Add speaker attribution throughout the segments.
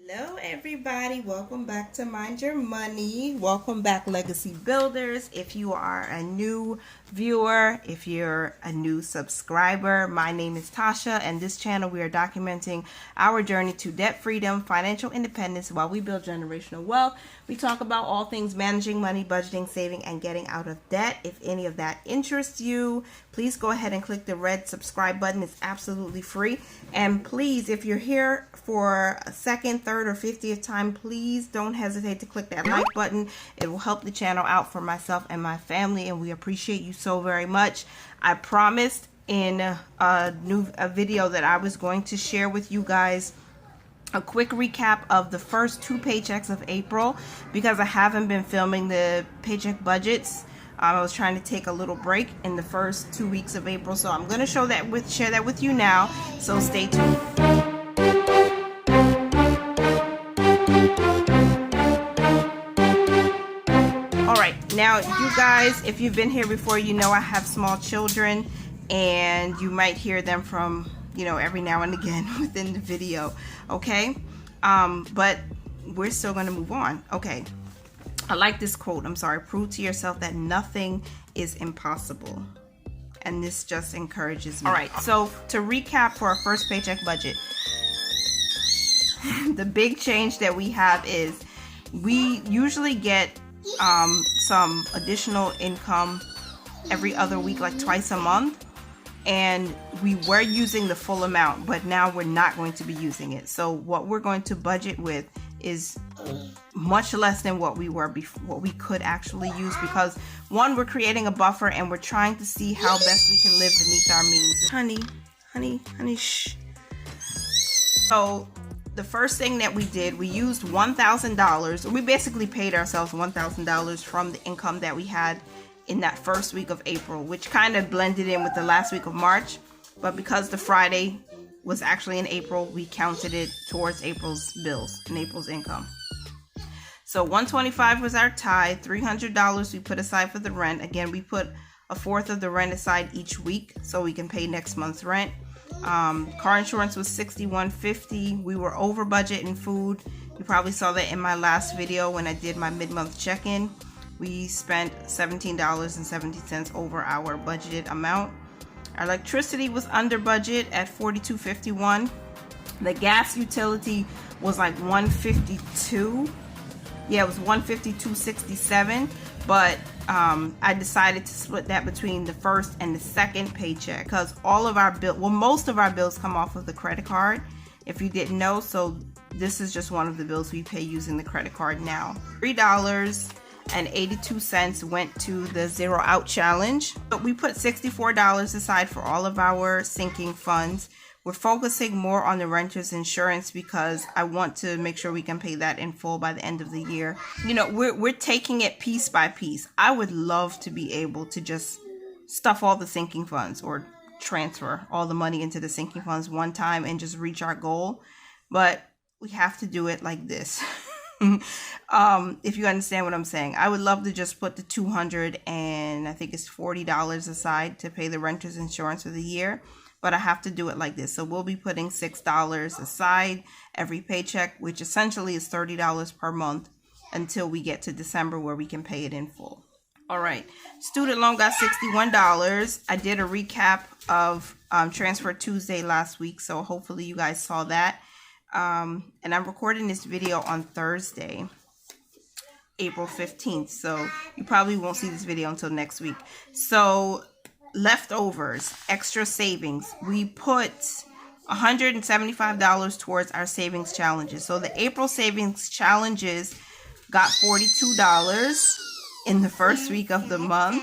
Speaker 1: Hello everybody, welcome back to Mind Your Money. Welcome back, Legacy Builders. If you are a new viewer, if you're a new subscriber, my name is Tasha, and this channel we are documenting our journey to debt freedom, financial independence while we build generational wealth. We talk about all things managing money, budgeting, saving, and getting out of debt. If any of that interests you, please go ahead and click the red subscribe button. It's absolutely free. And please, if you're here for a second, third, or 50th time, please don't hesitate to click that like button. It will help the channel out for myself and my family, and we appreciate you so very much. I promised in a video that I was going to share with you guys a quick recap of the first 2 paychecks of April because I haven't been filming the paycheck budgets. I was trying to take a little break in the first 2 weeks of April, so I'm going to share that with you now, so stay tuned. Alright, now you guys, if you've been here before, you know I have small children and you might hear them from, every now and again within the video, okay? But we're still going to move on. Okay, I like this quote. I'm sorry. Prove to yourself that nothing is impossible. And this just encourages me. All right, so to recap for our first paycheck budget, the big change that we have is we usually get some additional income every other week, like twice a month. And we were using the full amount, but now we're not going to be using it. So what we're going to budget with is much less than what we were before, what we could actually use, because one, we're creating a buffer and we're trying to see how best we can live beneath our means. Honey, shh. So the first thing that we did, we used $1,000. We basically paid ourselves $1,000 from the income that we had in that first week of April, which kind of blended in with the last week of March. But because the Friday was actually in April, we counted it towards April's bills and April's income. So $125 was our tithe, $300 we put aside for the rent. Again, we put a fourth of the rent aside each week so we can pay next month's rent. Car insurance was $61.50. We were over budget in food. You probably saw that in my last video when I did my mid-month check-in. We spent $17.70 over our budgeted amount. Our electricity was under budget at $42.51. The gas utility was like $152. Yeah, it was $152.67. But I decided to split that between the first and the second paycheck because all of our most of our bills come off of the credit card, if you didn't know. So this is just one of the bills we pay using the credit card now. $3.82 went to the Zero Out Challenge. But we put $64 aside for all of our sinking funds. We're focusing more on the renter's insurance because I want to make sure we can pay that in full by the end of the year. We're taking it piece by piece. I would love to be able to just stuff all the sinking funds or transfer all the money into the sinking funds one time and just reach our goal. But we have to do it like this. If you understand what I'm saying. I would love to just put the $240 aside to pay the renter's insurance for the year, but I have to do it like this. So we'll be putting $6 aside every paycheck, which essentially is $30 per month until we get to December where we can pay it in full. All right, student loan got $61. I did a recap of Transfer Tuesday last week, so hopefully you guys saw that. And I'm recording this video on Thursday, April 15th. So you probably won't see this video until next week. So leftovers, extra savings. We put $175 towards our savings challenges. So the April savings challenges got $42 in the first week of the month.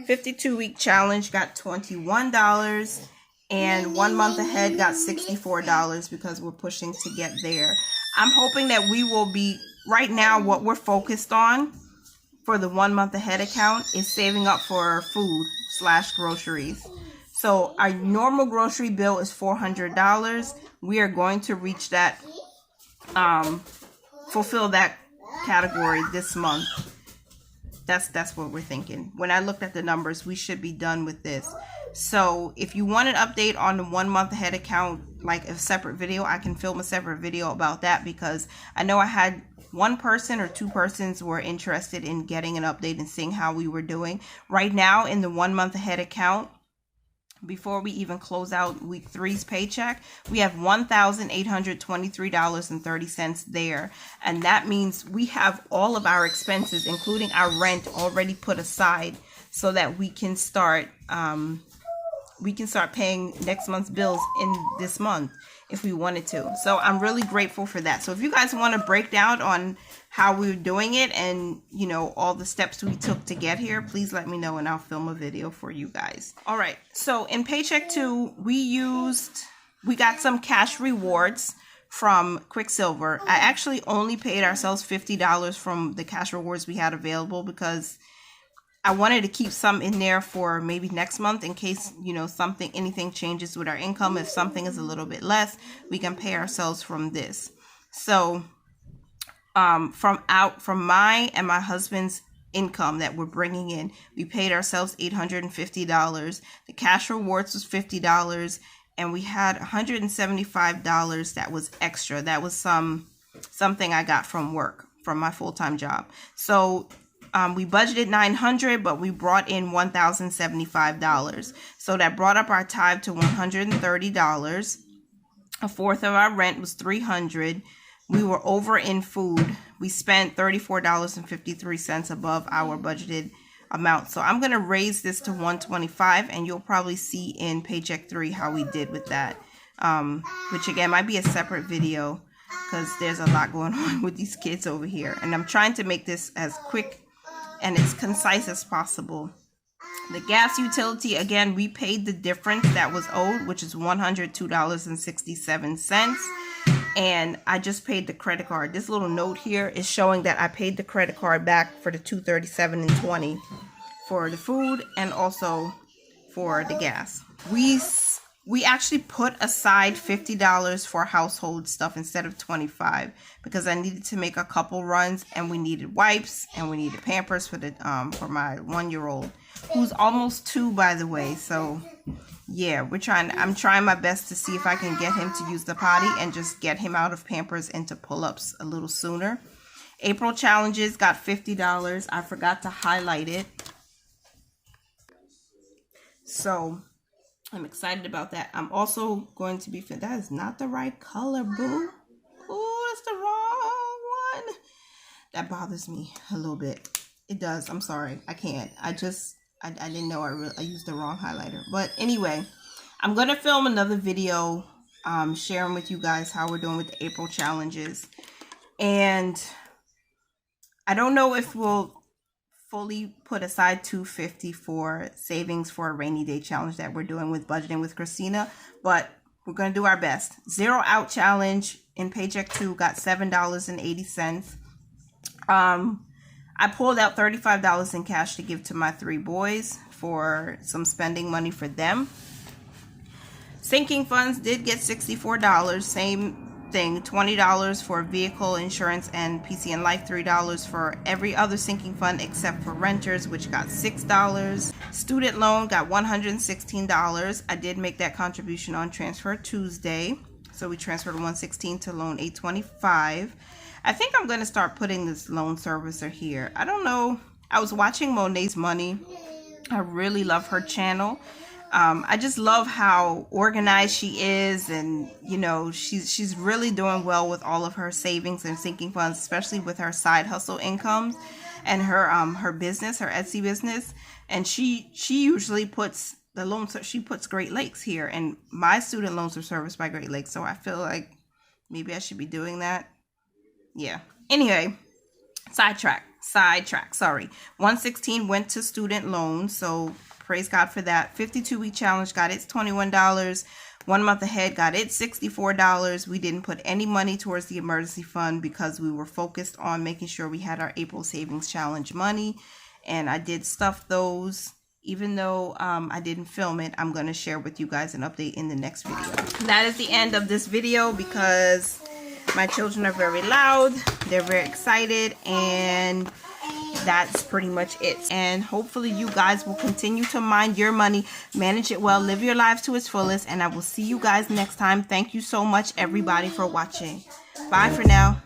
Speaker 1: 52-week challenge got $21. And 1 month ahead got $64 because we're pushing to get there. I'm hoping that we will be, right now, what we're focused on for the 1 month ahead account is saving up for food/groceries. So our normal grocery bill is $400. We are going to reach that, fulfill that category this month. That's what we're thinking. When I looked at the numbers, we should be done with this. So if you want an update on the 1 month ahead account, like a separate video, I can film a separate video about that, because I know I had one person or two persons were interested in getting an update and seeing how we were doing. Right now in the 1 month ahead account, before we even close out week 3's paycheck, we have $1,823.30 there. And that means we have all of our expenses, including our rent, already put aside so that we can start paying next month's bills in this month if we wanted to. So I'm really grateful for that. So if you guys want to break down on how we're doing it and, you know, all the steps we took to get here, please let me know and I'll film a video for you guys. All right. So in Paycheck 2, we got some cash rewards from Quicksilver. I actually only paid ourselves $50 from the cash rewards we had available, because I wanted to keep some in there for maybe next month in case, you know, anything changes with our income. If something is a little bit less, we can pay ourselves from this. So from my and my husband's income that we're bringing in, we paid ourselves $850. The cash rewards was $50, and we had $175 that was extra. That was something I got from work, from my full-time job. So we budgeted $900, but we brought in $1,075. So that brought up our tithe to $130. A fourth of our rent was $300. We were over in food. We spent $34.53 above our budgeted amount. So I'm going to raise this to $125, and you'll probably see in Paycheck 3 how we did with that. Which again might be a separate video, because there's a lot going on with these kids over here. And I'm trying to make this as quick and as concise as possible. The gas utility, again, we paid the difference that was owed, which is $102.67. And I just paid the credit card. This little note here is showing that I paid the credit card back for the $237.20 for the food and also for the gas. We actually put aside $50 for household stuff instead of $25, because I needed to make a couple runs, and we needed wipes and we needed Pampers for my 1-year-old, who's almost 2, by the way. So yeah, I'm trying my best to see if I can get him to use the potty and just get him out of Pampers into pull-ups a little sooner. April challenges got $50. I forgot to highlight it. So I'm excited about that. I'm also going to be, that is not the right color, boo. Oh, that's the wrong one. That bothers me a little bit. It does. I'm sorry. I can't. I didn't know I used the wrong highlighter. But anyway, I'm going to film another video sharing with you guys how we're doing with the April challenges. And I don't know if we'll fully put aside $250 for savings for a rainy day challenge that we're doing with budgeting with Christina, but we're going to do our best. Zero out challenge in Paycheck 2 got $7.80. I pulled out $35 in cash to give to my 3 boys for some spending money for them. Sinking funds did get $64. Same thing, $20 for vehicle insurance and PCN Life, $3 for every other sinking fund except for renters, which got $6. Student loan got $116. I did make that contribution on Transfer Tuesday, so we transferred $116 to loan $825. I think I'm going to start putting this loan servicer here. I don't know. I was watching Monet's Money. I really love her channel. I just love how organized she is, and you know, she's really doing well with all of her savings and sinking funds, especially with her side hustle incomes and her business, her Etsy business. And she usually puts the loans, she puts Great Lakes here, and my student loans are serviced by Great Lakes, so I feel like maybe I should be doing that. Yeah. Anyway, sidetrack. Sorry. 116 went to student loans, so praise God for that. 52-week challenge got its $21. 1 month ahead got its $64. We didn't put any money towards the emergency fund because we were focused on making sure we had our April savings challenge money, and I did stuff those. Even though I didn't film it, I'm going to share with you guys an update in the next video. That is the end of this video because my children are very loud. They're very excited, and that's pretty much it. And hopefully you guys will continue to mind your money, manage it well, live your lives to its fullest, and I will see you guys next time. Thank you so much, everybody, for watching. Bye for now.